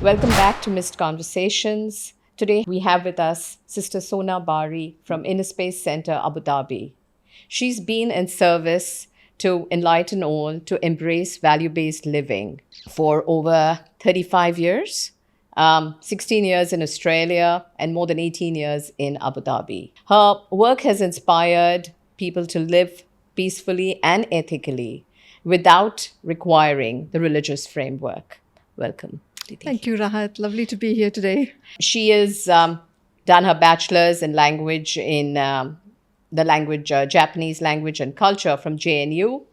Welcome back to Missed Conversations. Today we have with us Sister Sona Bahri from Inner Space Center, Abu Dhabi. She's been in service to enlighten all to embrace value-based living for over 35 years, 16 years in Australia, and more than 18 years in Abu Dhabi. Her work has inspired people to live peacefully and ethically without requiring the religious framework. Welcome. Didi. Thank you, Rahat. Lovely to be here today. She has done her bachelor's in language in the language Japanese language and culture from JNU.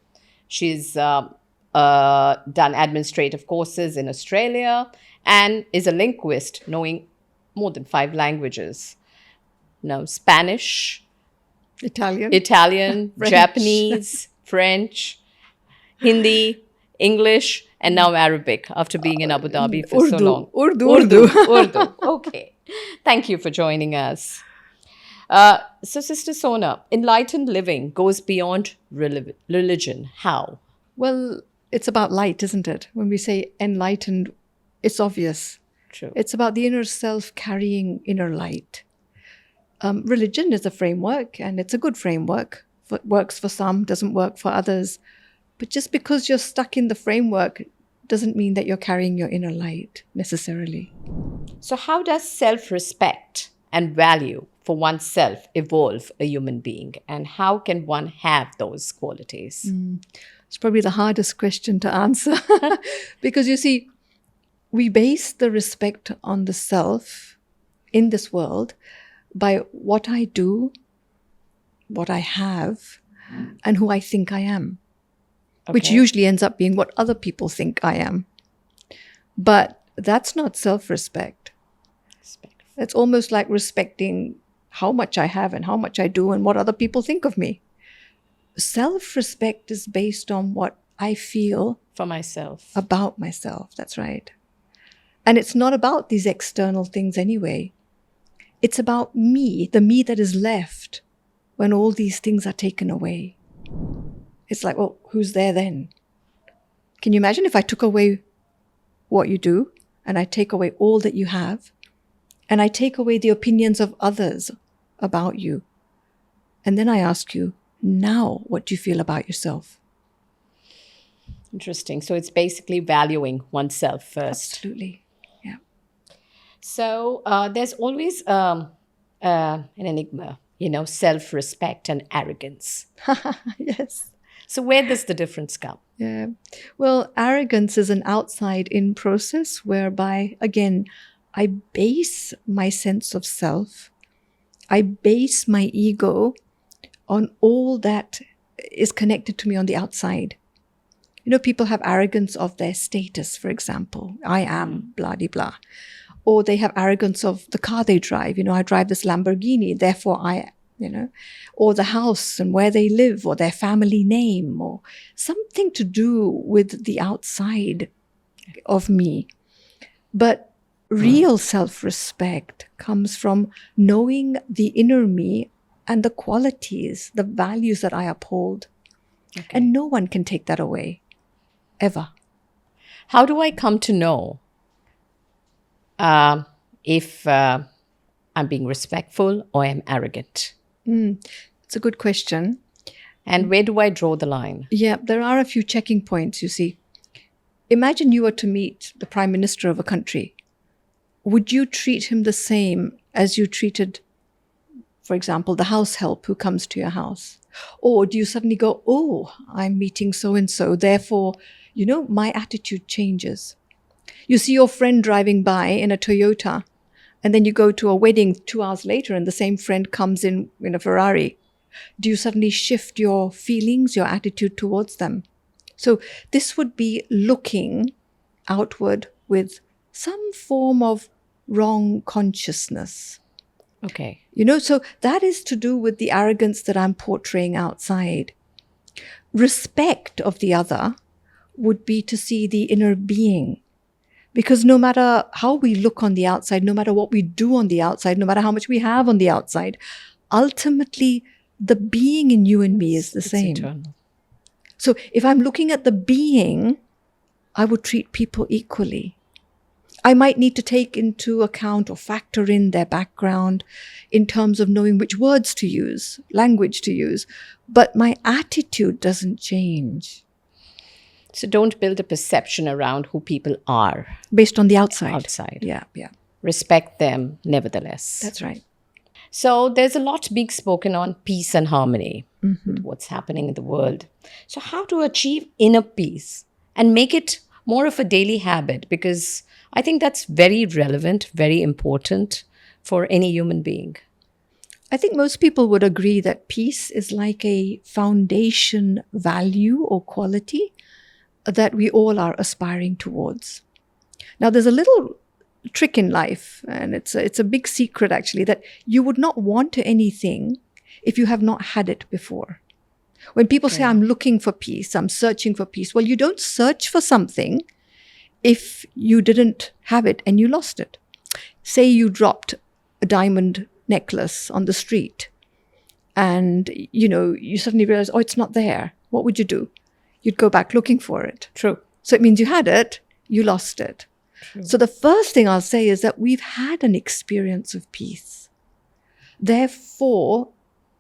She's done administrative courses in Australia and is a linguist, knowing more than 5 languages. Now, Spanish, Italian, French. Japanese, French, Hindi, English, and now Arabic after being in Abu Dhabi for so long. Urdu. Okay. Thank you for joining us. So, Sister Sona, enlightened living goes beyond religion. How? Well, it's about light, isn't it? When we say enlightened, it's obvious. True. It's about the inner self carrying inner light. Religion is a framework, and it's a good framework. It works for some, doesn't work for others. But just because you're stuck in the framework doesn't mean that you're carrying your inner light necessarily. So how does self-respect and value for oneself evolve a human being? And how can one have those qualities? It's probably the hardest question to answer. Because you see, we base the respect on the self in this world by what I do, what I have, and who I think I am. Okay. Which usually ends up being what other people think I am. But that's not self-respect. It's almost like respecting how much I have and how much I do and what other people think of me. Self-respect is based on what I feel for myself. About myself, that's right. And it's not about these external things anyway. It's about me, the me that is left when all these things are taken away. It's like, well, who's there then? Can you imagine if I took away what you do and I take away all that you have and I take away the opinions of others about you? And then I ask you, now what do you feel about yourself? Interesting. So it's basically valuing oneself first. Absolutely. Yeah. So there's always an enigma, self-respect and arrogance. Yes. So where does the difference come? Yeah. Well, arrogance is an outside-in process whereby, again, I base my sense of self, I base my ego on all that is connected to me on the outside. People have arrogance of their status, for example. I am blah-de-blah. Or they have arrogance of the car they drive. I drive this Lamborghini, therefore or the house and where they live, or their family name, or something to do with the outside of me. But real self-respect comes from knowing the inner me and the qualities, the values that I uphold. Okay. And no one can take that away, ever. How do I come to know if I'm being respectful or I'm arrogant? It's a good question. And where do I draw the line? Yeah, there are a few checking points, you see. Imagine you were to meet the Prime Minister of a country. Would you treat him the same as you treated, for example, the house help who comes to your house? Or do you suddenly go, oh, I'm meeting so-and-so, therefore, my attitude changes. You see your friend driving by in a Toyota, and then you go to a wedding 2 hours later and the same friend comes in a Ferrari. Do you suddenly shift your feelings, your attitude towards them? So this would be looking outward with some form of wrong consciousness. Okay. So that is to do with the arrogance that I'm portraying outside. Respect of the other would be to see the inner being. Because no matter how we look on the outside, no matter what we do on the outside, no matter how much we have on the outside, ultimately the being in you and me is the same. Eternal. So if I'm looking at the being, I would treat people equally. I might need to take into account or factor in their background in terms of knowing which words to use, language to use. But my attitude doesn't change. So don't build a perception around who people are Based on the outside. outside. Yeah, yeah. Respect them nevertheless. That's right. So there's a lot being spoken on peace and harmony with what's happening in the world. So how to achieve inner peace and make it more of a daily habit? Because I think that's very relevant, very important for any human being. I think most people would agree that peace is like a foundation value or quality that we all are aspiring towards. Now, there's a little trick in life, and it's a big secret actually, that you would not want anything if you have not had it before. When people say, I'm looking for peace, I'm searching for peace, well, you don't search for something if you didn't have it and you lost it. Say you dropped a diamond necklace on the street and, you suddenly realize, oh, it's not there. What would you do? You'd go back looking for it. True. So it means you had it, you lost it. True. So the first thing I'll say is that we've had an experience of peace. Therefore,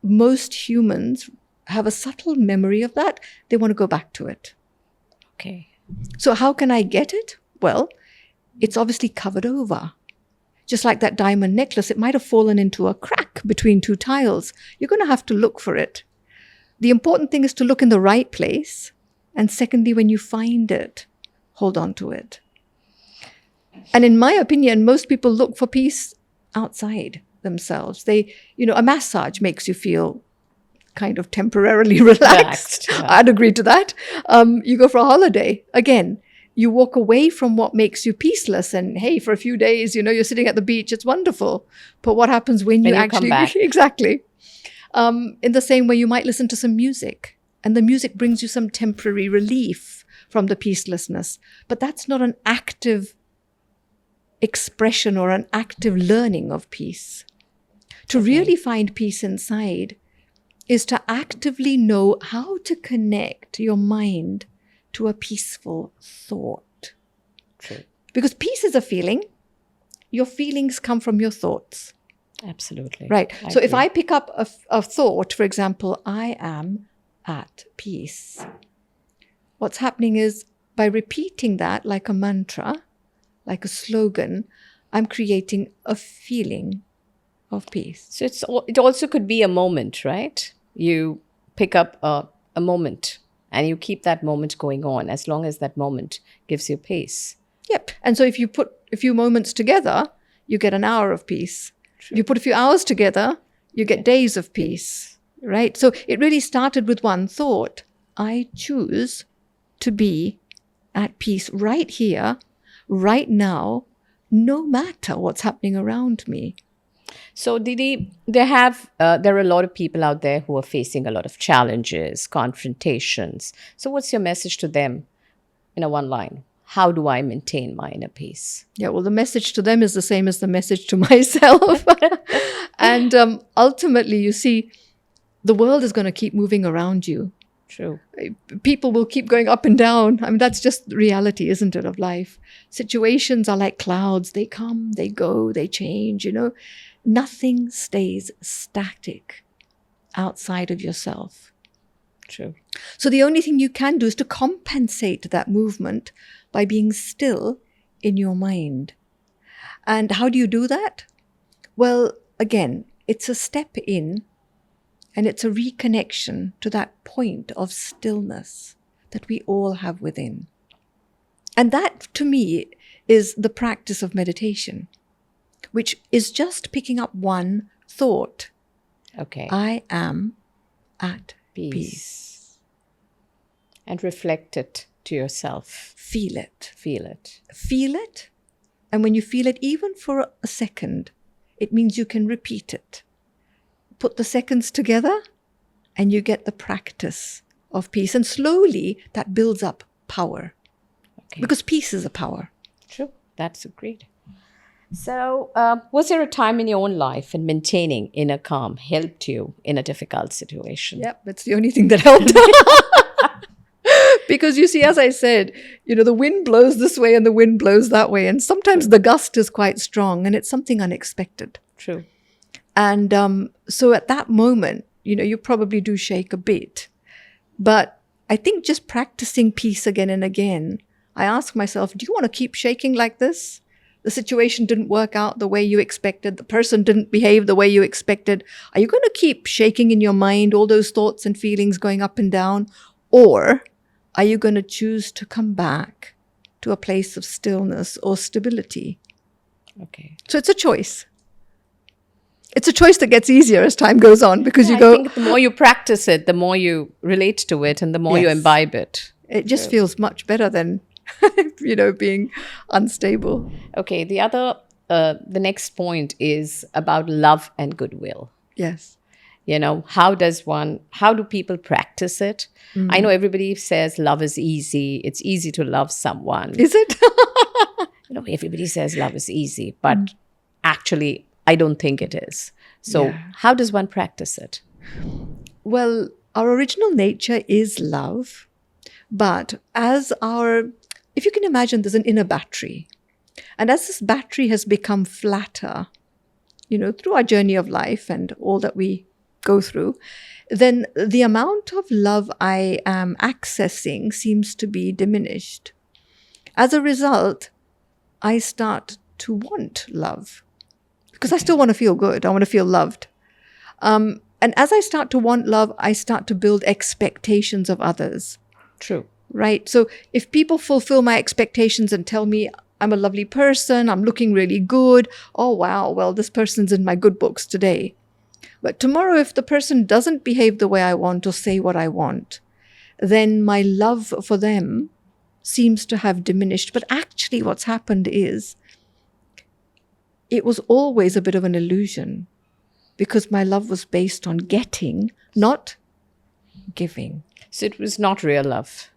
most humans have a subtle memory of that. They want to go back to it. Okay. So how can I get it? Well, it's obviously covered over. Just like that diamond necklace, it might have fallen into a crack between two tiles. You're going to have to look for it. The important thing is to look in the right place. And secondly, when you find it, hold on to it. And in my opinion, most people look for peace outside themselves. A massage makes you feel kind of temporarily relaxed. Yeah. I'd agree to that. You go for a holiday. Again, you walk away from what makes you peaceless. And hey, for a few days, you're sitting at the beach. It's wonderful. But what happens when you actually come back? Exactly. In the same way, you might listen to some music, and the music brings you some temporary relief from the peacelessness. But that's not an active expression or an active learning of peace. To really find peace inside is to actively know how to connect your mind to a peaceful thought. True. Because peace is a feeling. Your feelings come from your thoughts. Absolutely. Right. So if agree. I pick up a thought, for example, I am at peace. What's happening is by repeating that like a mantra, like a slogan, I'm creating a feeling of peace. So it also could be a moment, right? You pick up a moment and you keep that moment going on as long as that moment gives you peace. Yep. And so if you put a few moments together, you get an hour of peace. True. If you put a few hours together, you get days of peace, right? So it really started with one thought. I choose to be at peace right here, right now, no matter what's happening around me. So Didi, there are a lot of people out there who are facing a lot of challenges, confrontations. So what's your message to them in a one line? How do I maintain my inner peace? Yeah, well, the message to them is the same as the message to myself. And ultimately, you see, the world is going to keep moving around you. True. People will keep going up and down. I mean, that's just the reality, isn't it, of life? Situations are like clouds. They come, they go, they change, Nothing stays static outside of yourself. True. So the only thing you can do is to compensate that movement by being still in your mind. And how do you do that? Well, again, it's a step in, and it's a reconnection to that point of stillness that we all have within. And that, to me, is the practice of meditation, which is just picking up one thought. Okay. I am at Peace. peace. And reflect it to yourself. Feel it. Feel it. Feel it. And when you feel it, even for a second, it means you can repeat it. Put the seconds together and you get the practice of peace. And slowly that builds up power. Okay. Because peace is a power. True. That's agreed. So was there a time in your own life when maintaining inner calm helped you in a difficult situation? Yep, that's the only thing that helped. Because you see, as I said, the wind blows this way and the wind blows that way. And sometimes the gust is quite strong and it's something unexpected. True. And so at that moment, you probably do shake a bit. But I think just practicing peace again and again, I ask myself, do you want to keep shaking like this? The situation didn't work out the way you expected. The person didn't behave the way you expected. Are you going to keep shaking in your mind, all those thoughts and feelings going up and down? Or are you going to choose to come back to a place of stillness or stability? Okay. So it's a choice. It's a choice that gets easier as time goes on because I think the more you practice it, the more you relate to it and the more you imbibe it. It just feels much better than, being unstable. Okay. The next point is about love and goodwill. Yes. How do people practice it? I know everybody says love is easy. It's easy to love someone. Is it? Everybody says love is easy, but actually, I don't think it is. So how does one practice it? Well, our original nature is love, but if you can imagine, there's an inner battery. And as this battery has become flatter, through our journey of life and all that we go through, then the amount of love I am accessing seems to be diminished. As a result, I start to want love because I still want to feel good. I want to feel loved. And as I start to want love, I start to build expectations of others. True. Right? So if people fulfill my expectations and tell me I'm a lovely person, I'm looking really good, oh, wow, well, this person's in my good books today. But tomorrow, if the person doesn't behave the way I want or say what I want, then my love for them seems to have diminished. But actually what's happened is it was always a bit of an illusion because my love was based on getting, not giving. So it was not real love.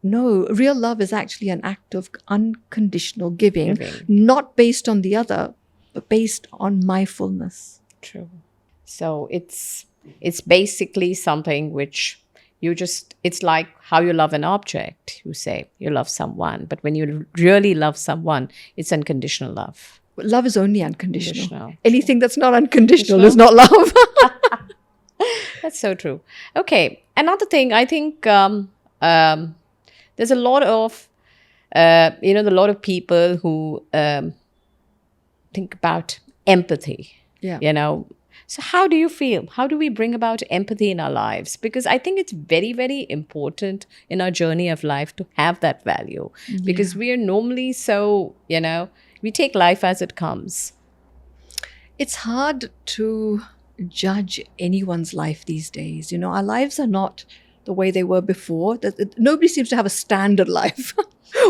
No, real love is actually an act of unconditional giving, not based on the other, but based on my fullness. True. So it's basically something which it's like how you love an object. You say you love someone, but when you really love someone, it's unconditional love. Love is only unconditional. Anything that's not unconditional is not love. That's so true. Okay. Another thing, I think there's a lot of, a lot of people who think about empathy. Yeah. So how do you feel? How do we bring about empathy in our lives? Because I think it's very, very important in our journey of life to have that value. Because we are normally so, we take life as it comes. It's hard to judge anyone's life these days. Our lives are not the way they were before. Nobody seems to have a standard life.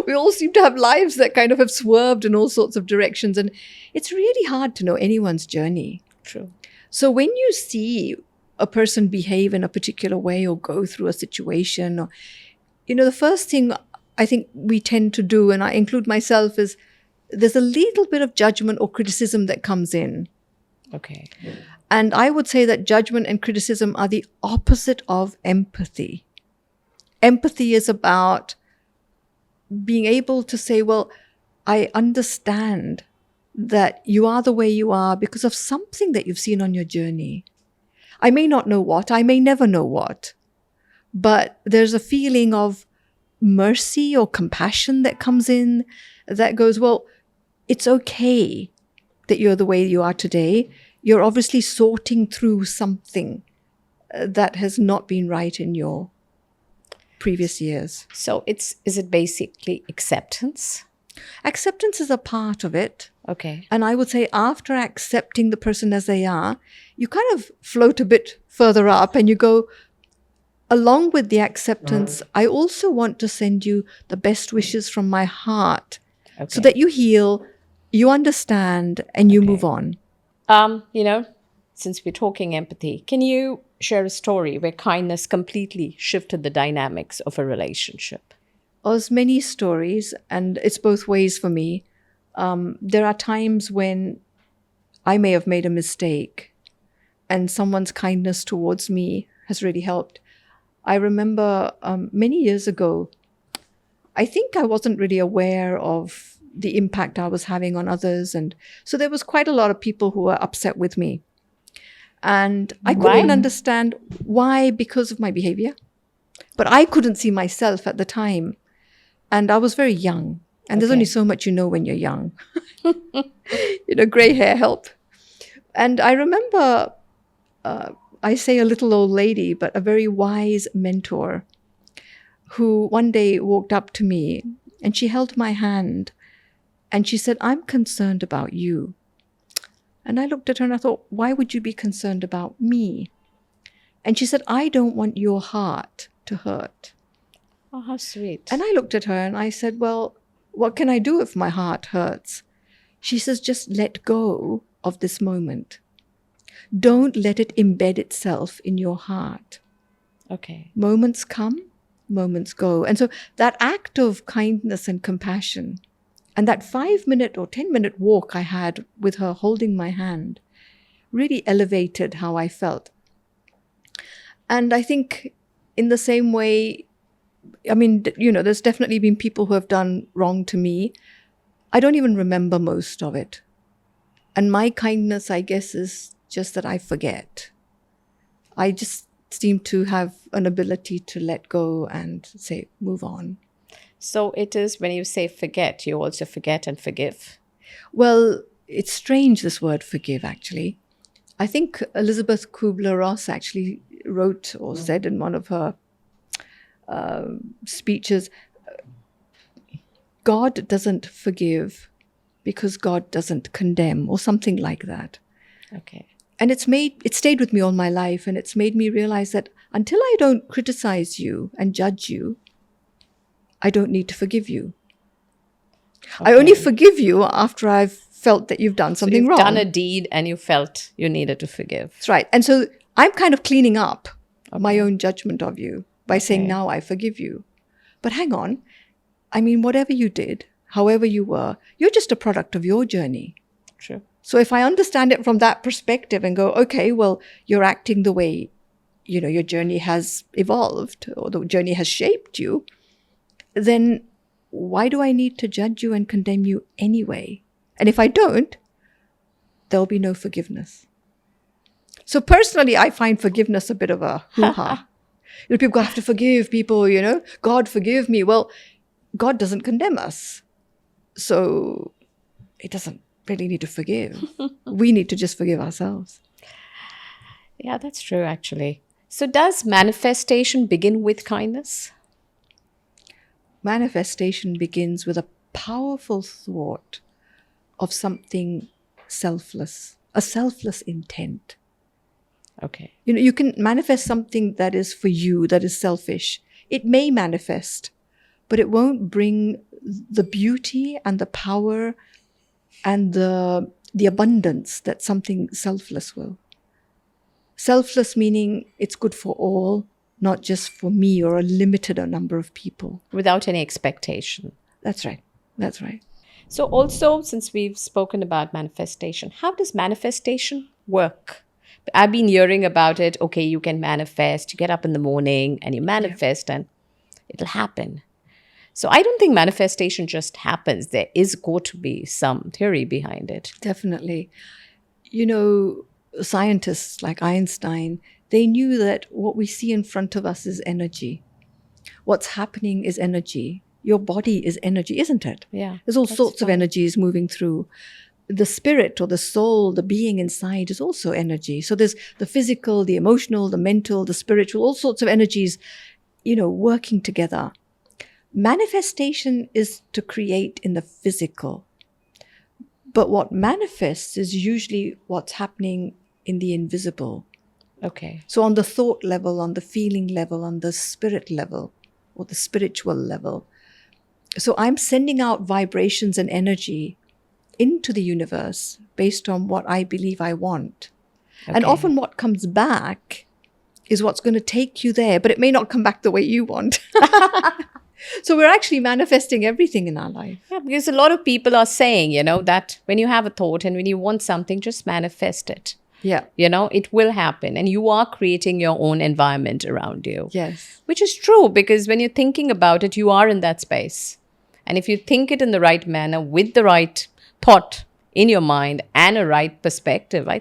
We all seem to have lives that kind of have swerved in all sorts of directions. And it's really hard to know anyone's journey. True. So when you see a person behave in a particular way or go through a situation, or, the first thing I think we tend to do, and I include myself, is there's a little bit of judgment or criticism that comes in. Okay. And I would say that judgment and criticism are the opposite of empathy. Empathy is about being able to say, well, I understand that you are the way you are because of something that you've seen on your journey. I may not know what, I may never know what, but there's a feeling of mercy or compassion that comes in that goes, well, it's okay that you're the way you are today. You're obviously sorting through something that has not been right in your previous years. So is it basically acceptance? Acceptance is a part of it. Okay. And I would say after accepting the person as they are, you kind of float a bit further up and you go, along with the acceptance, I also want to send you the best wishes from my heart so that you heal, you understand, and you move on. Since we're talking empathy, can you share a story where kindness completely shifted the dynamics of a relationship? There's many stories, and it's both ways for me. There are times when I may have made a mistake and someone's kindness towards me has really helped. I remember many years ago, I think I wasn't really aware of the impact I was having on others. And so there was quite a lot of people who were upset with me. And I couldn't Why? understand why, because of my behavior. But I couldn't see myself at the time. And I was very young. And there's Okay. only so much you know when you're young. Gray hair help. And I remember, I say a little old lady, but a very wise mentor who one day walked up to me and she held my hand and she said, "I'm concerned about you." And I looked at her and I thought, why would you be concerned about me? And she said, "I don't want your heart to hurt." Oh, how sweet. And I looked at her and I said, well, what can I do if my heart hurts? She says, just let go of this moment. Don't let it embed itself in your heart. Okay. Moments come, moments go. And so that act of kindness and compassion and that 5-minute or 10-minute walk I had with her holding my hand really elevated how I felt. And I think in the same way, I mean, there's definitely been people who have done wrong to me. I don't even remember most of it. And my kindness, I guess, is just that I forget. I just seem to have an ability to let go and say, move on. So it is when you say forget, you also forget and forgive. Well, it's strange, this word forgive, actually. I think Elizabeth Kubler-Ross actually wrote or said in one of her speeches, God doesn't forgive because God doesn't condemn, or something like that. Okay. And it stayed with me all my life, and it's made me realize that until I don't criticize you and judge you, I don't need to forgive you. Okay. I only forgive you after I've felt that you've done something you've wrong. done a deed and you felt you needed to forgive. That's right. And so I'm kind of cleaning up my Okay. own judgment of you by saying, Okay. now I forgive you. But hang on. I mean, whatever you did, however you were, you're just a product of your journey. True. So if I understand it from that perspective and go, okay, well, you're acting the way, your journey has evolved or the journey has shaped you, then why do I need to judge you and condemn you anyway? And if I don't, there'll be no forgiveness. So personally, I find forgiveness a bit of a hoo-ha. People have to forgive people, God forgive me. Well, God doesn't condemn us. So it doesn't really need to forgive. We need to just forgive ourselves. Yeah, that's true, actually. So does manifestation begin with kindness? Manifestation begins with a powerful thought of something selfless, a selfless intent. Okay. You can manifest something that is for you, that is selfish. It may manifest, but it won't bring the beauty and the power and the abundance that something selfless will. Selfless meaning it's good for all, not just for me or a limited number of people. Without any expectation. That's right. That's right. So also, since we've spoken about manifestation, how does manifestation work? I've been hearing about it. Okay, you can manifest. You get up in the morning and you manifest and it'll happen. So I don't think manifestation just happens. There is got to be some theory behind it. Definitely. Scientists like Einstein, they knew that what we see in front of us is energy. What's happening is energy. Your body is energy, isn't it? Yeah. There's all that's sorts of fine. energies moving through. The spirit or the soul, the being inside is also energy. So there's the physical, the emotional, the mental, the spiritual, all sorts of energies, working together. Manifestation is to create in the physical. But what manifests is usually what's happening in the invisible. Okay. So on the thought level, on the feeling level, on the spirit level, or the spiritual level. So I'm sending out vibrations and energy into the universe based on what I believe I want. And Okay. often what comes back is what's going to take you there, but it may not come back the way you want. So we're actually manifesting everything in our life. Yeah, because a lot of people are saying, that when you have a thought and when you want something, just manifest it. Yeah. It will happen. And you are creating your own environment around you. Yes. Which is true, because when you're thinking about it, you are in that space. And if you think it in the right manner, with the right thought in your mind and a right perspective, I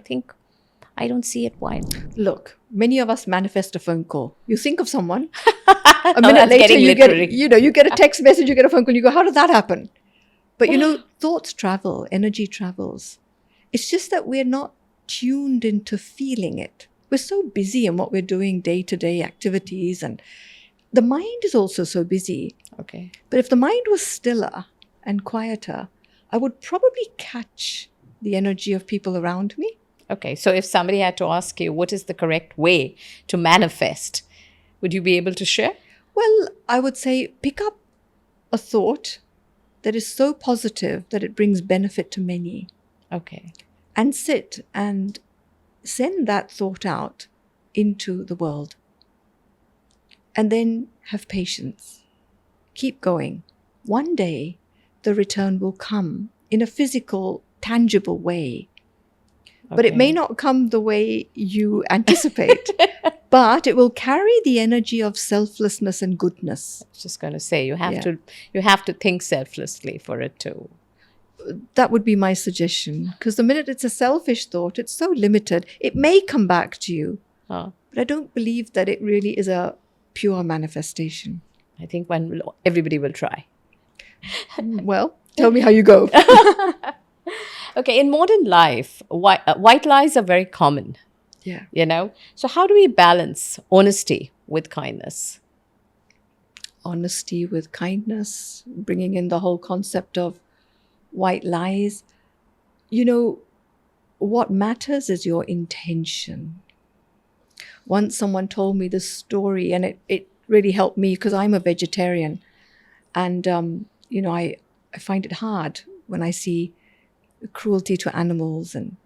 don't see it why. Look, many of us manifest a phone call. You think of someone, a Now minute that's later getting you literary. you get a text message, you get a phone call, you go, how did that happen? But thoughts travel, energy travels. It's just that we're not tuned into feeling it. We're so busy in what we're doing, day-to-day activities, and the mind is also so busy. Okay. But if the mind was stiller and quieter, I would probably catch the energy of people around me. Okay. So if somebody had to ask you what is the correct way to manifest, would you be able to share? Well, I would say pick up a thought that is so positive that it brings benefit to many, Okay. and sit and send that thought out into the world. And then have patience. Keep going. One day, the return will come in a physical, tangible way. But it may not come the way you anticipate, but it will carry the energy of selflessness and goodness. I was just going to say, you have to think selflessly for it to. That would be my suggestion. Because the minute it's a selfish thought, it's so limited. It may come back to you, but I don't believe that it really is a pure manifestation. I think everybody will try. Well, tell me how you go. Okay, in modern life, white lies are very common. Yeah. So how do we balance honesty with kindness? Honesty with kindness, bringing in the whole concept of white lies. What matters is your intention. Once someone told me this story, and it really helped me because I'm a vegetarian. And, I find it hard when I see cruelty to animals. And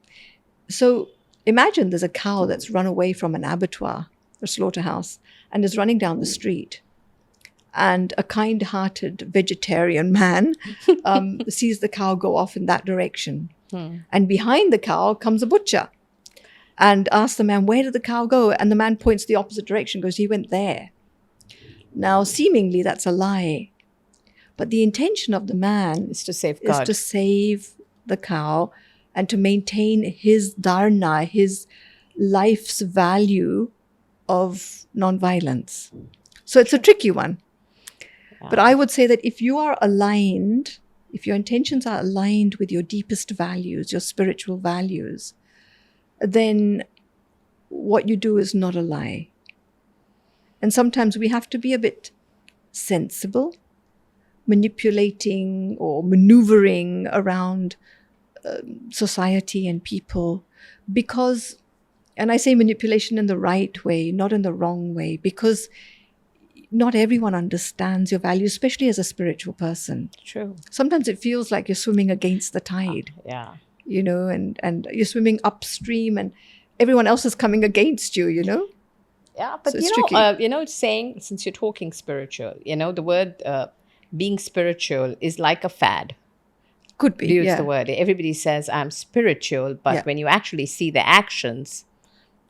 so imagine there's a cow that's run away from an abattoir, a slaughterhouse, and is running down the street. And a kind-hearted vegetarian man sees the cow go off in that direction. And behind the cow comes a butcher and asks the man, where did the cow go? And the man points the opposite direction, goes, he went there. Now, seemingly that's a lie. But the intention of the man Is to safeguard. is to save the cow and to maintain his dharna, his life's value of nonviolence. So it's a tricky one. Yeah. But I would say that if you are aligned, if your intentions are aligned with your deepest values, your spiritual values, then what you do is not a lie. And sometimes we have to be a bit sensible, manipulating or maneuvering around society and people, because, and I say manipulation in the right way, not in the wrong way, because not everyone understands your values, especially as a spiritual person. True. Sometimes it feels like you're swimming against the tide. Yeah. And you're swimming upstream and everyone else is coming against you, Yeah, but So it's tricky. saying, since you're talking spiritual, the word being spiritual is like a fad. Could be, Use yeah. the word. Everybody says I'm spiritual, but Yeah. when you actually see the actions,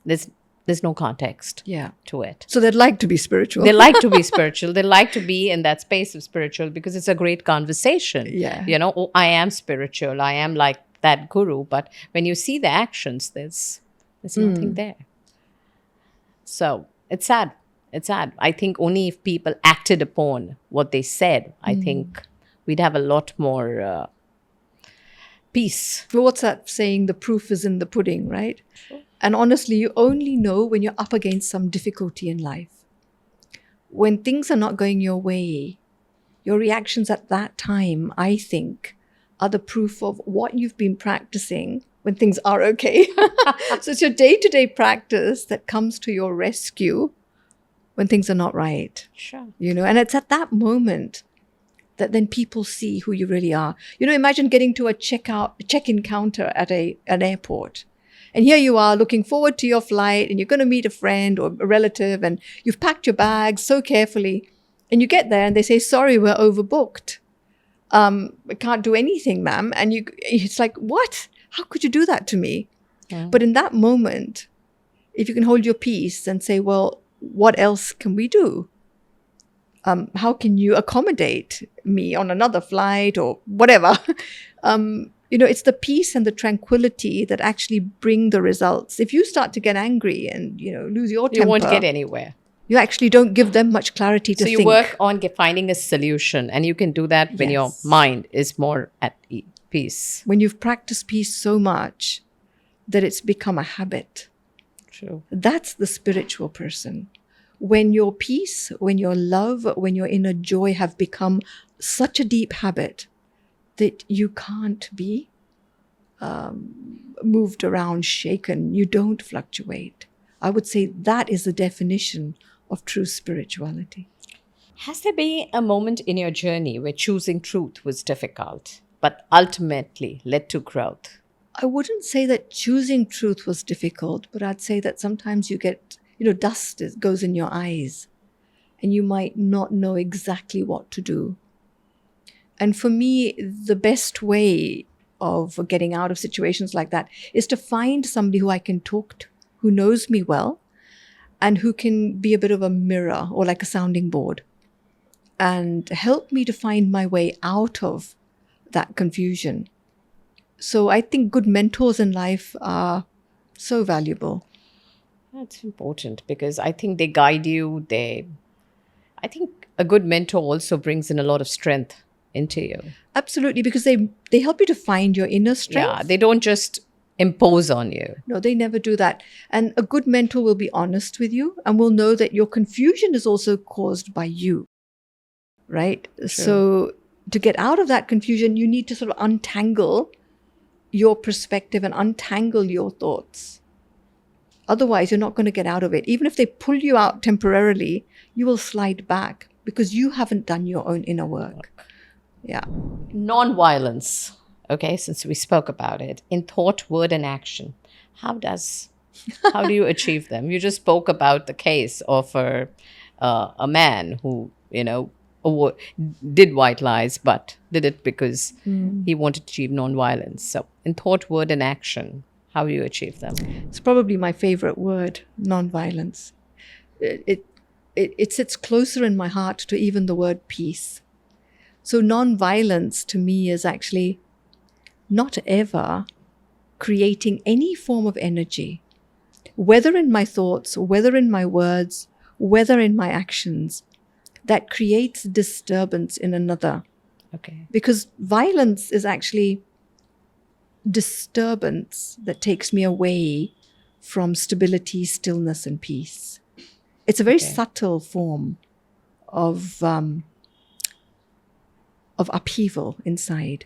there's no context Yeah. to it. So they'd like to be spiritual. They like to be spiritual. They like to be in that space of spiritual because it's a great conversation. Yeah. Oh, I am spiritual. I am like that guru. But when you see the actions, there's nothing there. So it's sad. It's sad. I think only if people acted upon what they said, I think we'd have a lot more peace. Well, what's that saying? The proof is in the pudding, right? Sure. And honestly, you only know when you're up against some difficulty in life. When things are not going your way, your reactions at that time, I think, are the proof of what you've been practicing when things are okay. So it's your day-to-day practice that comes to your rescue when things are not right. Sure. And it's at that moment that then people see who you really are. Imagine getting to a check-in counter at an airport. And here you are looking forward to your flight and you're going to meet a friend or a relative and you've packed your bags so carefully. And you get there and they say, sorry, we're overbooked. We can't do anything, ma'am. And it's like, what? How could you do that to me? But in that moment, if you can hold your peace and say, well, what else can we do? How can you accommodate me on another flight or whatever? It's the peace and the tranquility that actually bring the results. If you start to get angry and, lose your temper, You won't get anywhere. you actually don't give them much clarity to So you think. work on finding a solution, and you can do that when your Yes. mind is more at peace. When you've practiced peace so much that it's become a habit. True. That's the spiritual person. When your peace, when your love, when your inner joy have become such a deep habit that you can't be moved around, shaken, you don't fluctuate. I would say that is the definition of true spirituality. Has there been a moment in your journey where choosing truth was difficult, but ultimately led to growth? I wouldn't say that choosing truth was difficult, but I'd say that sometimes you get, dust goes in your eyes and you might not know exactly what to do. And for me, the best way of getting out of situations like that is to find somebody who I can talk to, who knows me well, and who can be a bit of a mirror or like a sounding board and help me to find my way out of that confusion. So I think good mentors in life are so valuable. That's important because I think they guide you. I think a good mentor also brings in a lot of strength into you. Absolutely, because they help you to find your inner strength. Yeah, they don't just impose on you. No, they never do that. And a good mentor will be honest with you and will know that your confusion is also caused by you, right? True. So to get out of that confusion, you need to sort of untangle your perspective and untangle your thoughts. Otherwise, you're not going to get out of it. Even if they pull you out temporarily, you will slide back because you haven't done your own inner work. Yeah. Non-violence, okay, since we spoke about it, in thought, word, and action. How do you achieve them? You just spoke about the case of a man who, did white lies, but did it because he wanted to achieve non-violence. So in thought, word, and action, how do you achieve them? It's probably my favorite word, non-violence. It sits closer in my heart to even the word peace. So non-violence to me is actually not ever creating any form of energy, whether in my thoughts, whether in my words, whether in my actions, that creates disturbance in another. Okay. Because violence is actually disturbance that takes me away from stability, stillness, and peace. It's a very subtle form of upheaval inside.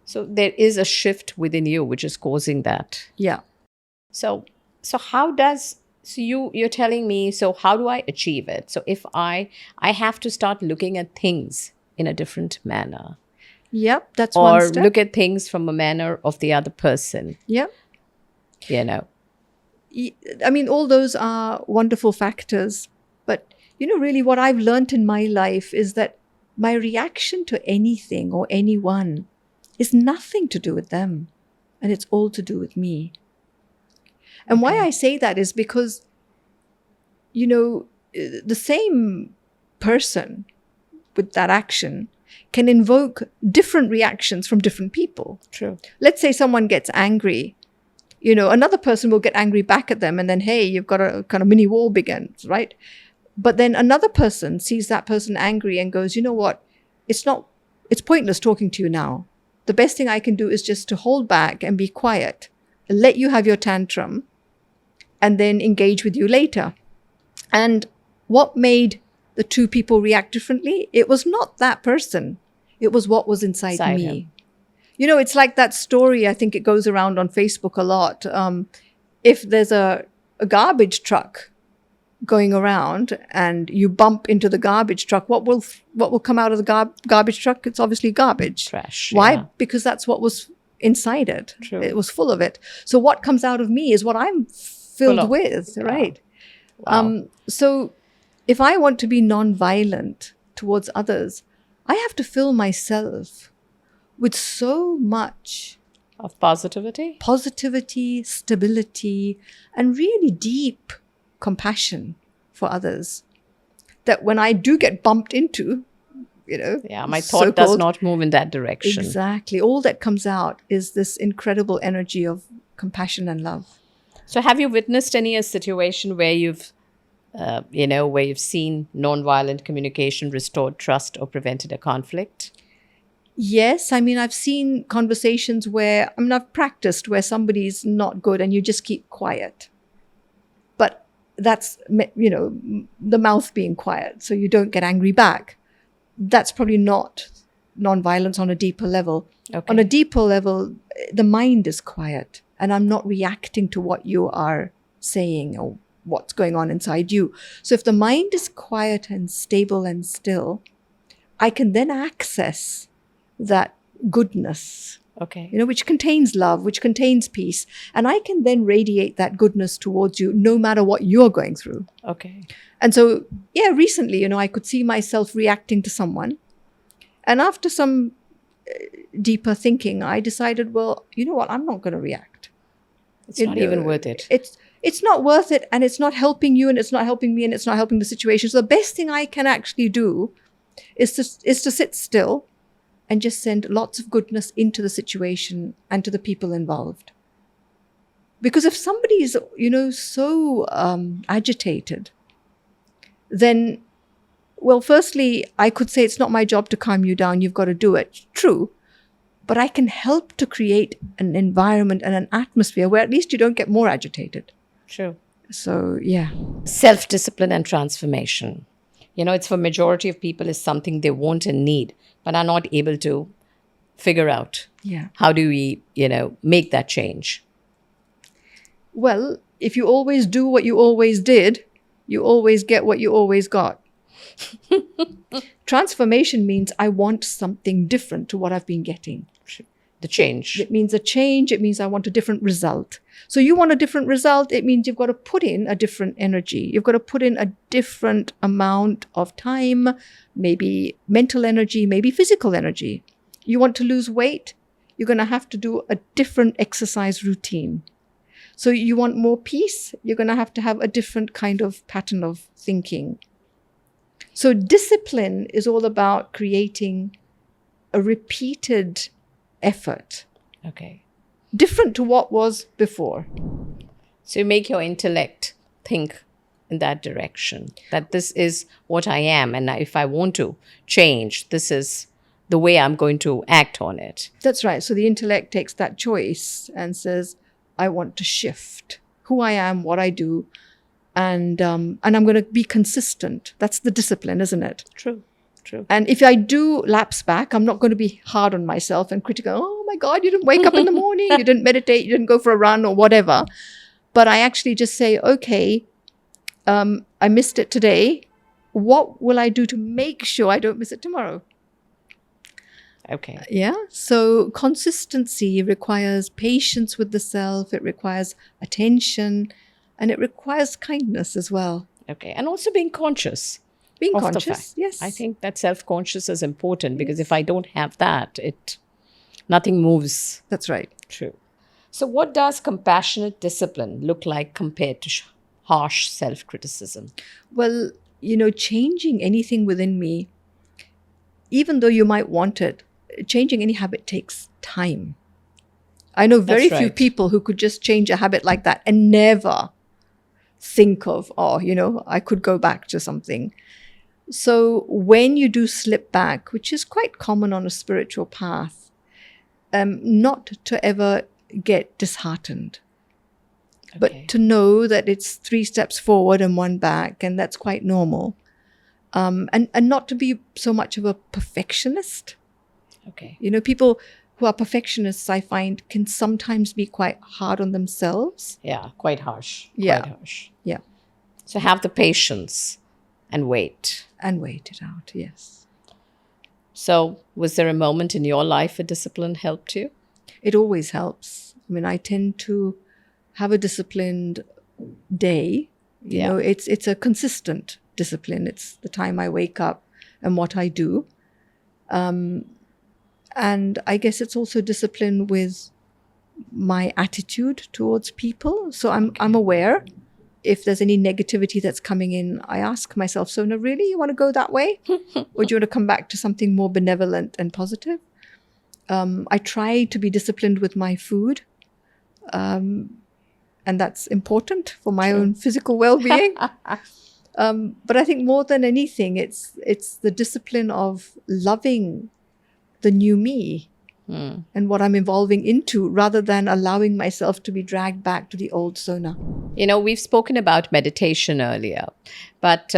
So there is a shift within you which is causing that. Yeah. So you're telling me, so how do I achieve it? So if I have to start looking at things in a different manner. Yep, that's one or step. look at things from a manner of the other person. Yep. I mean, all those are wonderful factors. But, really what I've learned in my life is that my reaction to anything or anyone is nothing to do with them. And it's all to do with me. And why I say that is because, the same person with that action can invoke different reactions from different people. True. Let's say someone gets angry. Another person will get angry back at them and then, hey, you've got a kind of mini war begins, right? But then another person sees that person angry and goes, you know what? It's pointless talking to you now. The best thing I can do is just to hold back and be quiet, let you have your tantrum, and then engage with you later. And what made the two people react differently? It was not that person. It was what was inside me. Him. It's like that story, I think it goes around on Facebook a lot. If there's a garbage truck going around and you bump into the garbage truck, what will come out of the garbage truck? It's obviously garbage. Trash. Why? Yeah. Because that's what was inside it. True. It was full of it. So what comes out of me is what I'm filled with, right? Wow. So if I want to be non-violent towards others, I have to fill myself with so much Of positivity? Positivity, stability, and really deep compassion for others. That when I do get bumped into, Yeah, my thought does not move in that direction. Exactly. All that comes out is this incredible energy of compassion and love. So have you witnessed any situation where where you've seen nonviolent communication restored trust or prevented a conflict? Yes, I mean, I've seen conversations where, I've practiced where somebody's not good and you just keep quiet. But that's, the mouth being quiet, so you don't get angry back. That's probably not nonviolence on a deeper level. Okay. On a deeper level, the mind is quiet and I'm not reacting to what you are saying or what's going on inside you. So if the mind is quiet and stable and still, I can then access that goodness, Okay. which contains love, which contains peace. And I can then radiate that goodness towards you no matter what you're going through. Okay. And so, recently, I could see myself reacting to someone. And after some deeper thinking, I decided, well, you know what? I'm not going to react. It's not even worth it. It's not worth it. And it's not helping you and it's not helping me and it's not helping the situation. So the best thing I can actually do is to sit still and just send lots of goodness into the situation and to the people involved. Because if somebody is, so agitated, then, well, firstly, I could say it's not my job to calm you down. You've got to do it. True. But I can help to create an environment and an atmosphere where at least you don't get more agitated. True. So, yeah. Self-discipline and transformation. It's for majority of people is something they want and need, but are not able to figure out. Yeah. How do we, make that change? Well, if you always do what you always did, you always get what you always got. Transformation means I want something different to what I've been getting. The change. It means a change. It means I want a different result. So you want a different result. It means you've got to put in a different energy. You've got to put in a different amount of time, maybe mental energy, maybe physical energy. You want to lose weight. You're going to have to do a different exercise routine. So you want more peace. You're going to have a different kind of pattern of thinking. So discipline is all about creating a repeated effort. Okay. Different to what was before. So you make your intellect think in that direction, that this is what I am. And if I want to change, this is the way I'm going to act on it. That's right. So the intellect takes that choice and says, I want to shift who I am, what I do, and I'm going to be consistent. That's the discipline, isn't it? True. And if I do lapse back, I'm not going to be hard on myself and critical. Oh my God, you didn't wake up in the morning, you didn't meditate, you didn't go for a run or whatever. But I actually just say, okay, I missed it today. What will I do to make sure I don't miss it tomorrow? Okay. Yeah. So consistency requires patience with the self. It requires attention and it requires kindness as well. Okay. And also being conscious. Being of the conscious, fact. yes. I think that self-conscious is important because if I don't have that, nothing moves. That's right. True. So what does compassionate discipline look like compared to harsh self-criticism? Well, changing anything within me, even though you might want it, changing any habit takes time. I know very few people who could just change a habit like that and never think of, I could go back to something. So when you do slip back, which is quite common on a spiritual path, not to ever get disheartened, but to know that it's 3 steps forward and 1 back, and that's quite normal. And not to be so much of a perfectionist. Okay. People who are perfectionists, I find, can sometimes be quite hard on themselves. Yeah, quite harsh. Yeah. Quite harsh. Yeah. So have the patience and wait. And wait it out, yes. So was there a moment in your life where discipline helped you? It always helps. I tend to have a disciplined day. You know, it's a consistent discipline. It's the time I wake up and what I do. And I guess it's also discipline with my attitude towards people. So I'm aware if there's any negativity that's coming in. I ask myself, Sona, really, you want to go that way? Or do you want to come back to something more benevolent and positive? I try to be disciplined with my food. And that's important for my own physical well-being. But I think more than anything, it's the discipline of loving the new me and what I'm evolving into, rather than allowing myself to be dragged back to the old Sona. You know, we've spoken about meditation earlier, but,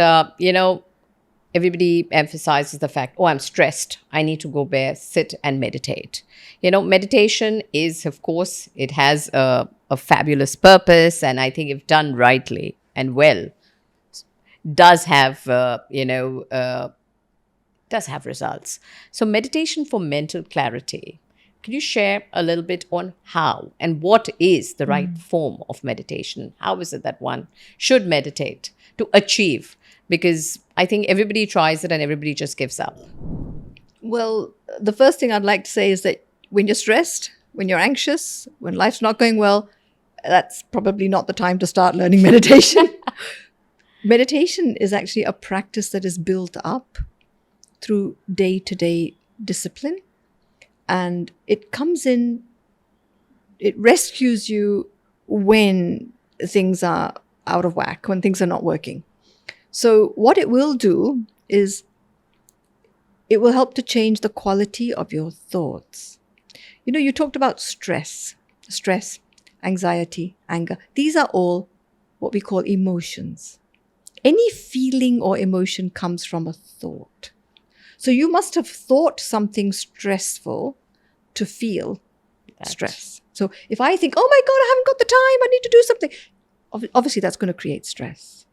everybody emphasizes the fact, oh, I'm stressed. I need to go there, sit and meditate. You know, meditation is, of course, it has a fabulous purpose. And I think if done rightly and well, does have, does have results. So meditation for mental clarity. Can you share a little bit on how and what is the right form of meditation? How is it that one should meditate to achieve? Because I think everybody tries it and everybody just gives up. Well, the first thing I'd like to say is that when you're stressed, when you're anxious, when life's not going well, that's probably not the time to start learning meditation. Meditation is actually a practice that is built up through day-to-day discipline. And it comes in, it rescues you when things are out of whack, when things are not working. So what it will do is it will help to change the quality of your thoughts. You know, you talked about stress, anxiety, anger. These are all what we call emotions. Any feeling or emotion comes from a thought. So you must have thought something stressful to feel stress. So if I think, oh my God, I haven't got the time, I need to do something. Obviously, that's going to create stress,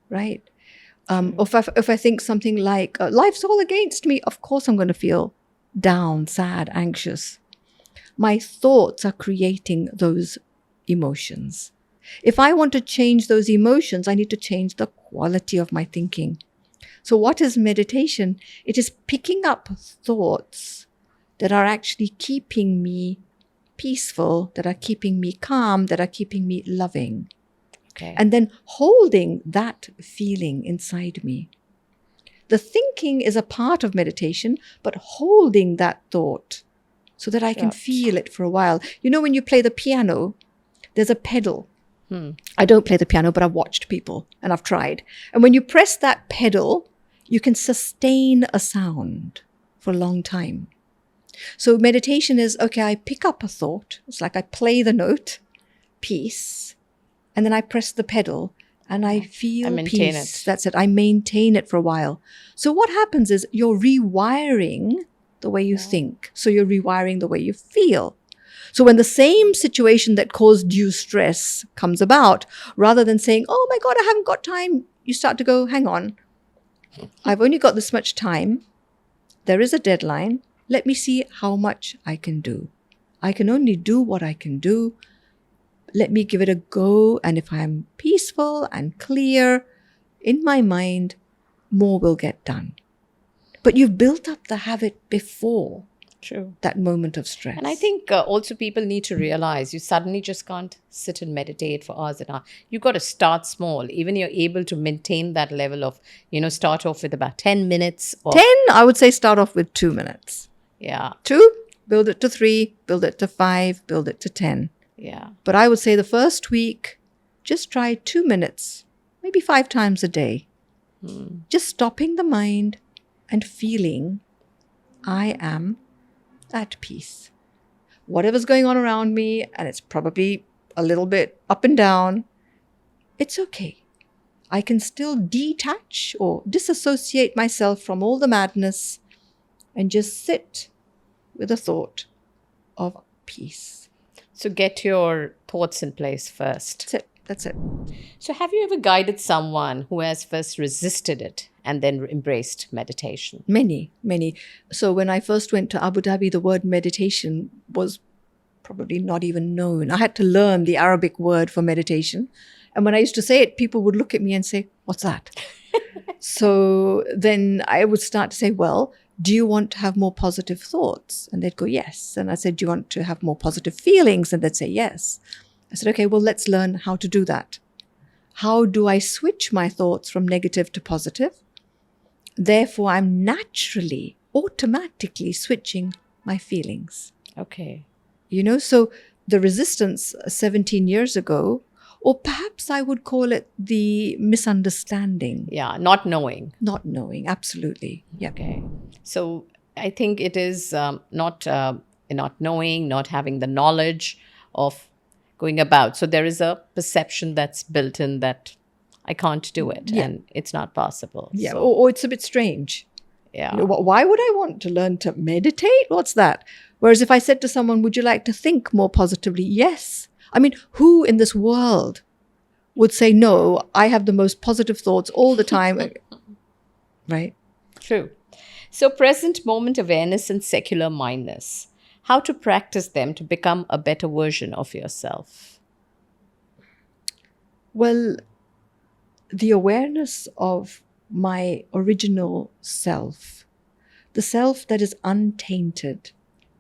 right? Or if I think something like, life's all against me, of course I'm going to feel down, sad, anxious. My thoughts are creating those emotions. If I want to change those emotions, I need to change the quality of my thinking. So what is meditation? It is picking up thoughts that are actually keeping me peaceful, that are keeping me calm, that are keeping me loving. Okay. And then holding that feeling inside me. The thinking is a part of meditation, but holding that thought so that I can feel it for a while. You know, when you play the piano, there's a pedal. I don't play the piano, but I've watched people and I've tried. And when you press that pedal, you can sustain a sound for a long time. So meditation is, okay, I pick up a thought. It's like I play the note, peace, and then I press the pedal and I feel peace. That's it. I maintain it for a while. So what happens is you're rewiring the way you think. So you're rewiring the way you feel. So when the same situation that caused you stress comes about, rather than saying, oh my God, I haven't got time, you start to go, hang on, I've only got this much time. There is a deadline. Let me see how much I can do. I can only do what I can do. Let me give it a go. And if I'm peaceful and clear in my mind, more will get done. But you've built up the habit before. True. That moment of stress. And I think also people need to realize you suddenly just can't sit and meditate for hours and hours. You've got to start small. Even you're able to maintain that level of, start off with about 10 minutes. 10, I would say start off with 2 minutes. Yeah. 2, build it to 3, build it to 5, build it to 10. Yeah. But I would say the first week, just try 2 minutes, maybe 5 times a day. Just stopping the mind and feeling I am at peace. Whatever's going on around me, and it's probably a little bit up and down, it's okay. I can still detach or disassociate myself from all the madness and just sit with a thought of peace. So get your thoughts in place first. That's it. So have you ever guided someone who has first resisted it and then embraced meditation? Many. So when I first went to Abu Dhabi, the word meditation was probably not even known. I had to learn the Arabic word for meditation. And when I used to say it, people would look at me and say, what's that? So then I would start to say, well, do you want to have more positive thoughts? And they'd go, yes. And I said, do you want to have more positive feelings? And they'd say, yes. I said, okay, well, let's learn how to do that. How do I switch my thoughts from negative to positive? Therefore, I'm naturally, automatically switching my feelings. Okay. So the resistance 17 years ago, or perhaps I would call it the misunderstanding. Yeah, not knowing. Not knowing, absolutely. Yeah. Okay. So I think it is not knowing, not having the knowledge of going about. So there is a perception that's built in that I can't do it, and it's not possible. Yeah, So, or it's a bit strange. yeah. Why would I want to learn to meditate? What's that? Whereas if I said to someone, would you like to think more positively? Yes. I mean, who in this world would say, no, I have the most positive thoughts all the time? Right? True. So present moment awareness and secular mindness. How to practice them to become a better version of yourself? Well, the awareness of my original self, the self that is untainted,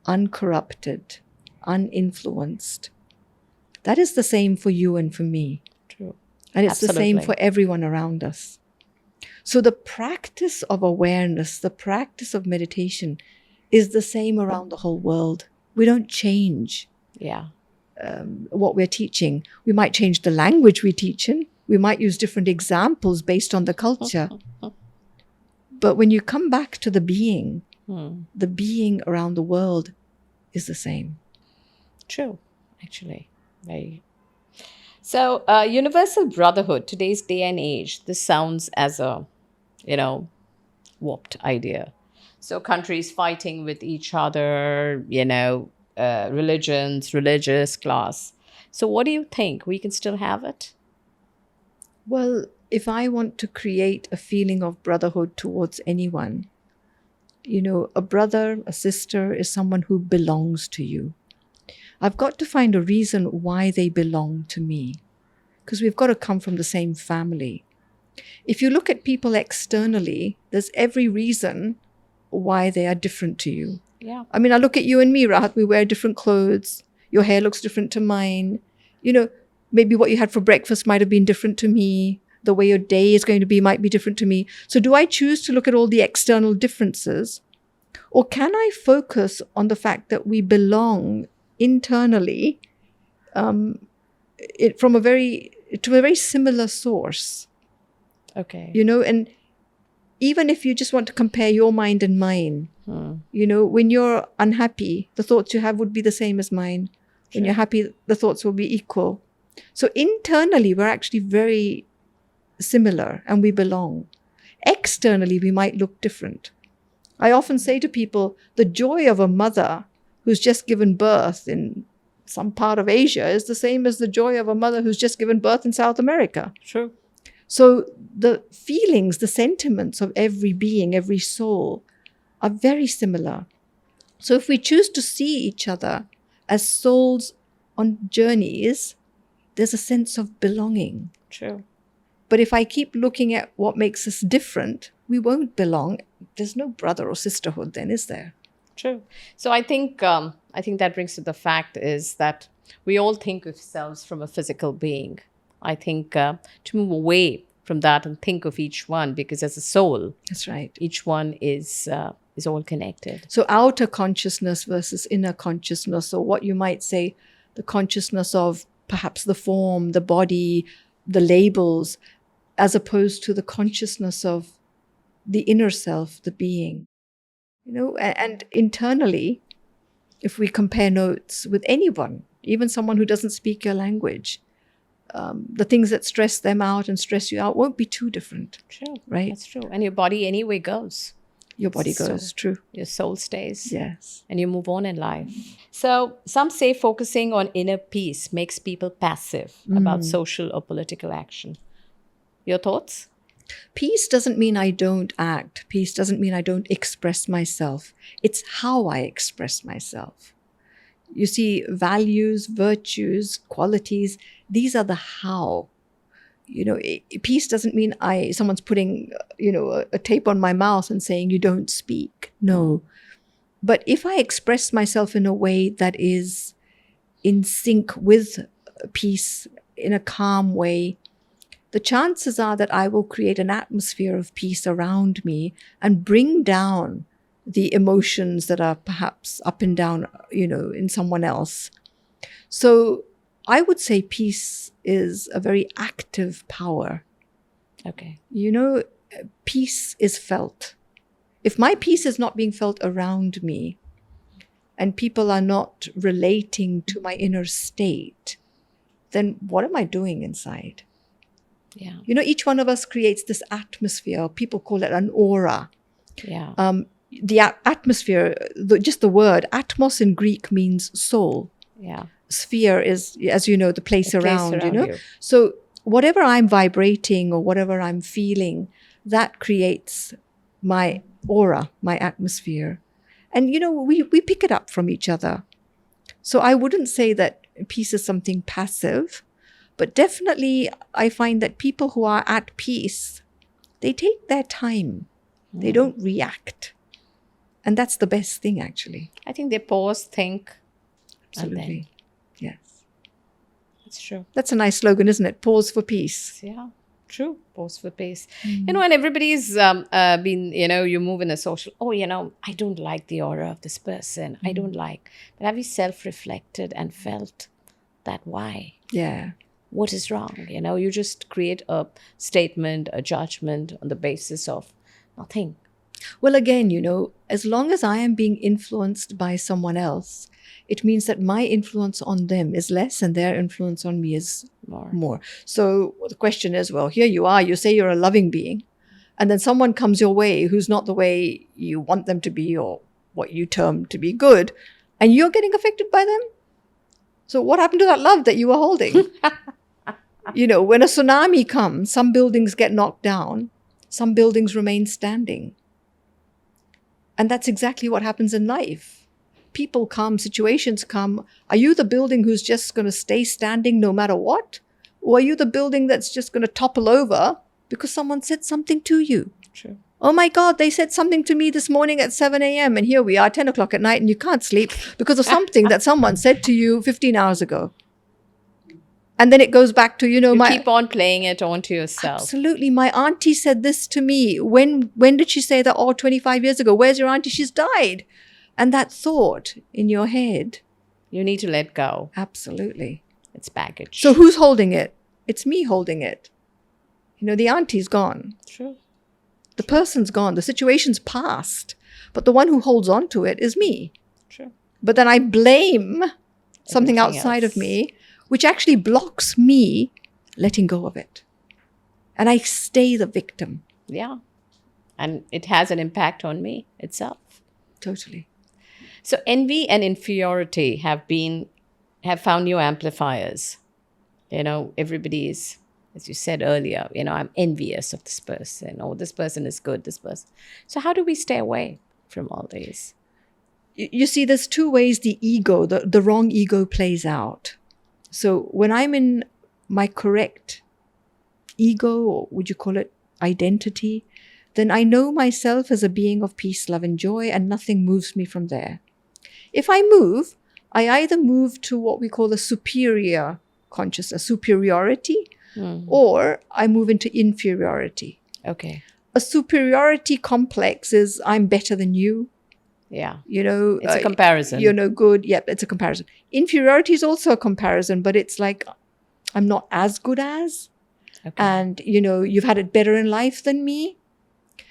uncorrupted, uninfluenced, that is the same for you and for me. True. And it's the same Absolutely. for everyone around us. So the practice of awareness, the practice of meditation is the same around the whole world. We don't change Yeah. what we're teaching. We might change the language we teach in. We might use different examples based on the culture. But when you come back to the being around the world is the same. True, actually. Very. So, universal brotherhood, today's day and age, this sounds as a, warped idea. So, countries fighting with each other, religions, religious class. So, what do you think? We can still have it? Well, if I want to create a feeling of brotherhood towards anyone, a brother, a sister is someone who belongs to you. I've got to find a reason why they belong to me, because we've got to come from the same family. If you look at people externally, there's every reason why they are different to you. Yeah. I mean, I look at you and me, Rahat, we wear different clothes. Your hair looks different to mine. Maybe what you had for breakfast might have been different to me. The way your day is going to be might be different to me. So do I choose to look at all the external differences? Or can I focus on the fact that we belong internally to a very similar source? Okay. And even if you just want to compare your mind and mine, when you're unhappy, the thoughts you have would be the same as mine. When you're happy, the thoughts will be equal. So internally, we're actually very similar and we belong. Externally, we might look different. I often say to people, the joy of a mother who's just given birth in some part of Asia is the same as the joy of a mother who's just given birth in South America. True. So the feelings, the sentiments of every being, every soul are very similar. So if we choose to see each other as souls on journeys, there's a sense of belonging. True. But if I keep looking at what makes us different, we won't belong. There's no brother or sisterhood then, is there? True. So I think that brings to the fact is that we all think of ourselves from a physical being. I think to move away from that and think of each one, because as a soul, That's right. each one is all connected. So outer consciousness versus inner consciousness, or what you might say, the consciousness of perhaps the form, the body, the labels, as opposed to the consciousness of the inner self, the being. And internally, if we compare notes with anyone, even someone who doesn't speak your language, the things that stress them out and stress you out won't be too different. True. Right? That's true. And your body anyway goes. Your body So- goes, true. Your soul stays. Yes. And you move on in life. So some say focusing on inner peace makes people passive about social or political action. Your thoughts? Peace doesn't mean I don't act. Peace doesn't mean I don't express myself. It's how I express myself. You see, values, virtues, qualities, these are the how. Peace doesn't mean someone's putting, a tape on my mouth and saying you don't speak. No. But if I express myself in a way that is in sync with peace, in a calm way, the chances are that I will create an atmosphere of peace around me and bring down the emotions that are perhaps up and down, in someone else. So I would say peace is a very active power. Okay. Peace is felt. If my peace is not being felt around me and people are not relating to my inner state, then what am I doing inside? Yeah. Each one of us creates this atmosphere. People call it an aura. Yeah. The atmosphere, just the word, atmos in Greek means soul. Yeah. Sphere is, as you know, the place around, you. So whatever I'm vibrating or whatever I'm feeling, that creates my aura, my atmosphere. And, we pick it up from each other. So I wouldn't say that peace is something passive, but definitely I find that people who are at peace, they take their time. They don't react. And that's the best thing, actually. I think they pause, think. Absolutely. Yes. That's true. That's a nice slogan, isn't it? Pause for peace. Yeah. True. Pause for peace. And everybody's been, you move in a social, I don't like the aura of this person. I don't like. But have you self-reflected and felt that why? Yeah. What is wrong? You just create a statement, a judgment on the basis of nothing. Well, again, as long as I am being influenced by someone else, it means that my influence on them is less and their influence on me is more. So the question is, well, here you are, you say you're a loving being, and then someone comes your way who's not the way you want them to be or what you term to be good, and you're getting affected by them. So what happened to that love that you were holding? When a tsunami comes, some buildings get knocked down, some buildings remain standing. And that's exactly what happens in life. People come, situations come. Are you the building who's just going to stay standing no matter what? Or are you the building that's just going to topple over because someone said something to you? True. Oh my God, they said something to me this morning at 7 a.m. and here we are, 10 o'clock at night, and you can't sleep because of something that someone said to you 15 hours ago. And then it goes back to, you keep on playing it onto yourself. Absolutely. My auntie said this to me. When did she say that? 25 years ago. Where's your auntie? She's died. And that thought in your head. You need to let go. Absolutely. It's baggage. So who's holding it? It's me holding it. The auntie's gone. True. The person's gone. The situation's passed. But the one who holds on to it is me. True. But then I blame something outside of me, which actually blocks me letting go of it. And I stay the victim. Yeah. And it has an impact on me itself. Totally. So envy and inferiority have found new amplifiers. Everybody is, as you said earlier, I'm envious of this person. Oh, this person is good, this person. So how do we stay away from all these? You see, there's two ways the ego, the wrong ego plays out. So when I'm in my correct ego, or would you call it identity, then I know myself as a being of peace, love, and joy, and nothing moves me from there. If I move, I either move to what we call a superior consciousness, superiority, or I move into inferiority. Okay. A superiority complex is I'm better than you. Yeah. It's a comparison. You're no good. Yep, it's a comparison. Inferiority is also a comparison, but it's like I'm not as good as. Okay. And, you've had it better in life than me.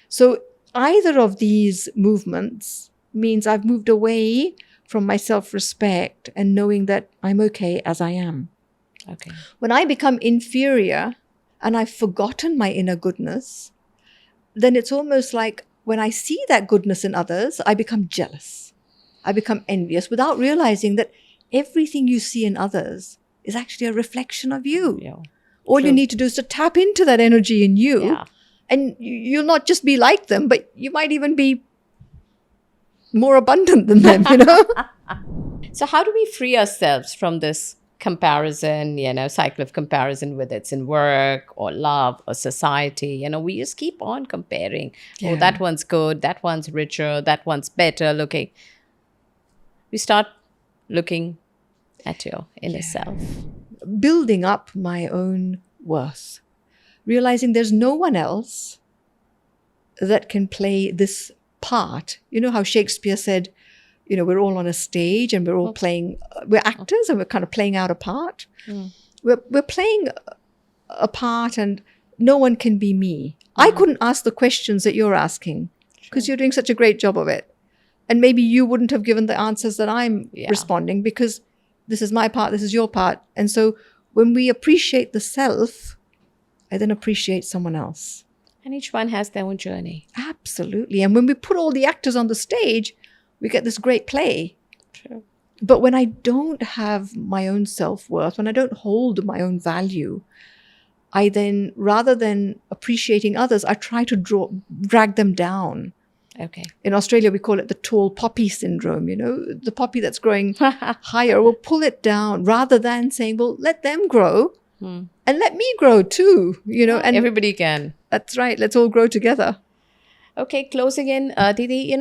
So either of these movements means I've moved away from my self-respect and knowing that I'm okay as I am. Okay. When I become inferior and I've forgotten my inner goodness, then it's almost like when I see that goodness in others, I become jealous. I become envious without realizing that everything you see in others is actually a reflection of you. Yeah. All you need to do is to tap into that energy in you. Yeah. And you'll not just be like them, but you might even be more abundant than them, So how do we free ourselves from this comparison, cycle of comparison, whether it's in work or love or society. We just keep on comparing. Oh, Yeah. that one's good, that one's richer, that one's better looking. We start looking at your inner self. Building up my own worth, realizing there's no one else that can play this part. You know how Shakespeare said, we're all on a stage and we're all playing, we're actors and we're kind of playing out a part. We're playing a part and no one can be me. I couldn't ask the questions that you're asking because you're doing such a great job of it. And maybe you wouldn't have given the answers that I'm responding because this is my part, this is your part. And so when we appreciate the self, I then appreciate someone else. And each one has their own journey. Absolutely. And when we put all the actors on the stage, we get this great play. True. But when I don't have my own self-worth, when I don't hold my own value, I then, rather than appreciating others, I try to drag them down. Okay. In Australia, we call it the tall poppy syndrome, the poppy that's growing higher. We'll pull it down rather than saying, well, let them grow and let me grow too, and everybody can. That's right. Let's all grow together. Okay. Closing in, Didi,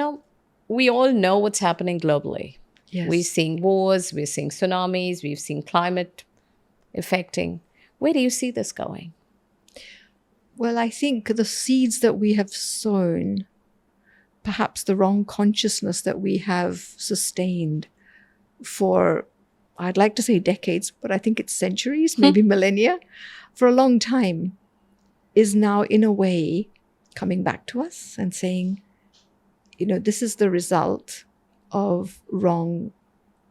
we all know what's happening globally. Yes. We're seeing wars, we're seeing tsunamis, we've seen climate affecting. Where do you see this going? Well, I think the seeds that we have sown, perhaps the wrong consciousness that we have sustained for, I'd like to say decades, but I think it's centuries, maybe millennia, for a long time, is now in a way coming back to us and saying, this is the result of wrong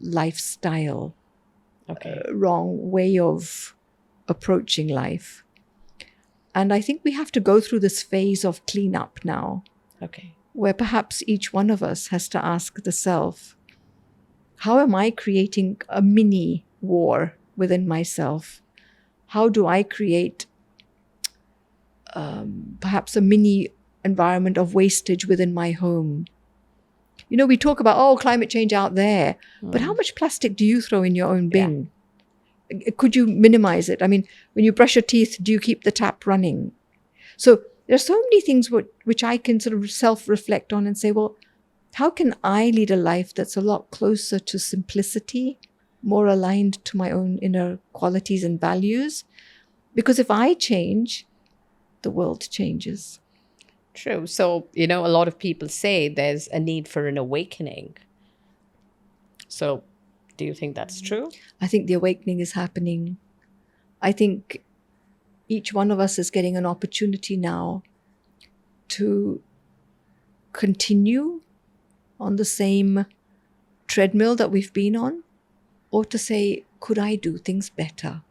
lifestyle, wrong way of approaching life. And I think we have to go through this phase of cleanup now. Okay. Where perhaps each one of us has to ask the self, how am I creating a mini war within myself? How do I create perhaps a mini environment of wastage within my home? We talk about, climate change out there, but how much plastic do you throw in your own bin? Yeah. Could you minimize it? I mean, when you brush your teeth, do you keep the tap running? So there's so many things which I can sort of self-reflect on and say, well, how can I lead a life that's a lot closer to simplicity, more aligned to my own inner qualities and values? Because if I change, the world changes. True. So, a lot of people say there's a need for an awakening. So, do you think that's true? I think the awakening is happening. I think each one of us is getting an opportunity now to continue on the same treadmill that we've been on, or to say, could I do things better?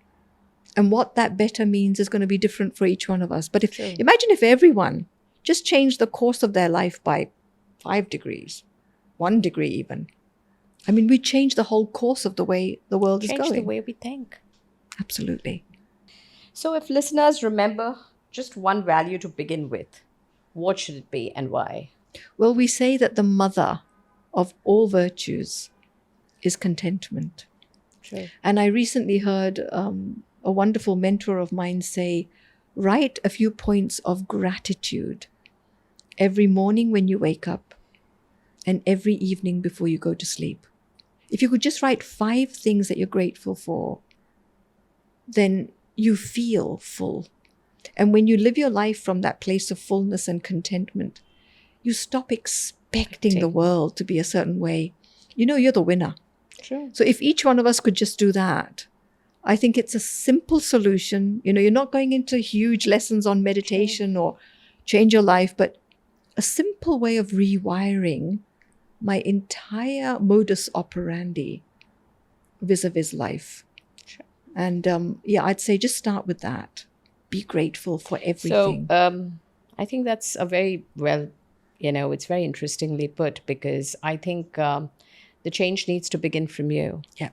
And what that better means is going to be different for each one of us. But imagine if everyone just changed the course of their life by 5 degrees, 1 degree even. I mean, we change the whole course of the way the world is going. Change the way we think. Absolutely. So if listeners remember just one value to begin with, what should it be and why? Well, we say that the mother of all virtues is contentment. True. And I recently heard a wonderful mentor of mine say, write a few points of gratitude every morning when you wake up and every evening before you go to sleep. If you could just write 5 things that you're grateful for, then you feel full. And when you live your life from that place of fullness and contentment, you stop expecting the world to be a certain way. You're the winner. True. So if each one of us could just do that, I think it's a simple solution. You're not going into huge lessons on meditation or change your life, but a simple way of rewiring my entire modus operandi vis-a-vis life. Sure. And I'd say just start with that. Be grateful for everything. So I think that's a very it's very interestingly put, because I think the change needs to begin from you. Yeah.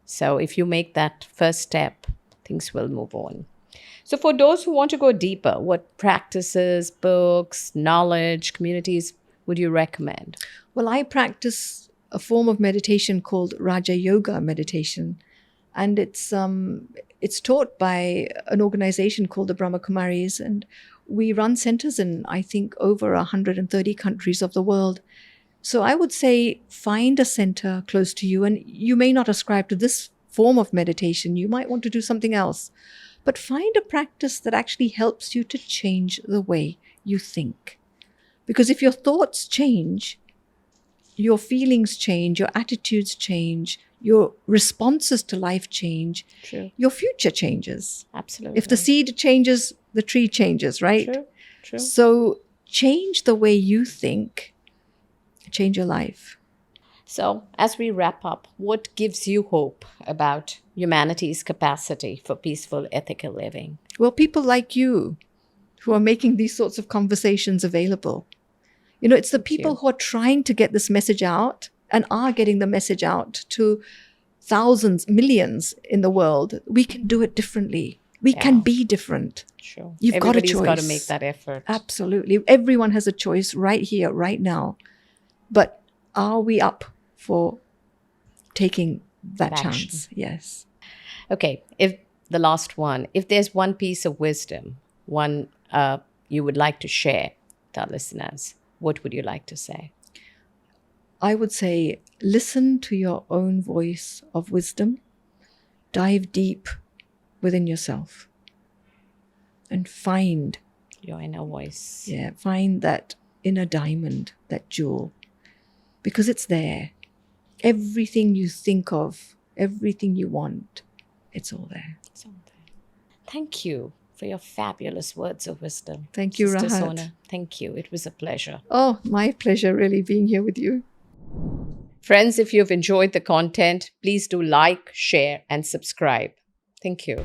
So if you make that first step, things will move on. So for those who want to go deeper, what practices, books, knowledge, communities would you recommend? Well, I practice a form of meditation called Raja Yoga meditation. And it's taught by an organization called the Brahma Kumaris, and we run centers in, I think, over 130 countries of the world. So I would say find a center close to you, and you may not ascribe to this form of meditation. You might want to do something else, but find a practice that actually helps you to change the way you think. Because if your thoughts change, your feelings change, your attitudes change, your responses to life change, True. your future changes. Absolutely. If the seed changes, the tree changes, right? True. True. So change the way you think, change your life. So, as we wrap up, what gives you hope about humanity's capacity for peaceful, ethical living? Well, people like you who are making these sorts of conversations available. You know, it's the people who are trying to get this message out and are getting the message out to thousands, millions in the world. We can do it differently. We can be different. Sure. You've got a choice. Everybody's got to make that effort. Absolutely. Everyone has a choice right here, right now. But are we up for taking that chance? Yes. Okay. If the last one, if there's one piece of wisdom, one you would like to share with our listeners, what would you like to say? I would say listen to your own voice of wisdom. Dive deep within yourself and find your inner voice. Yeah, find that inner diamond, that jewel, because it's there. Everything you think of, everything you want, it's all there. It's all there. Thank you for your fabulous words of wisdom. Thank you, Sister Rahat. Sona. Thank you. It was a pleasure. Oh, my pleasure, really, being here with you. Friends, if you've enjoyed the content, please do like, share, and subscribe. Thank you.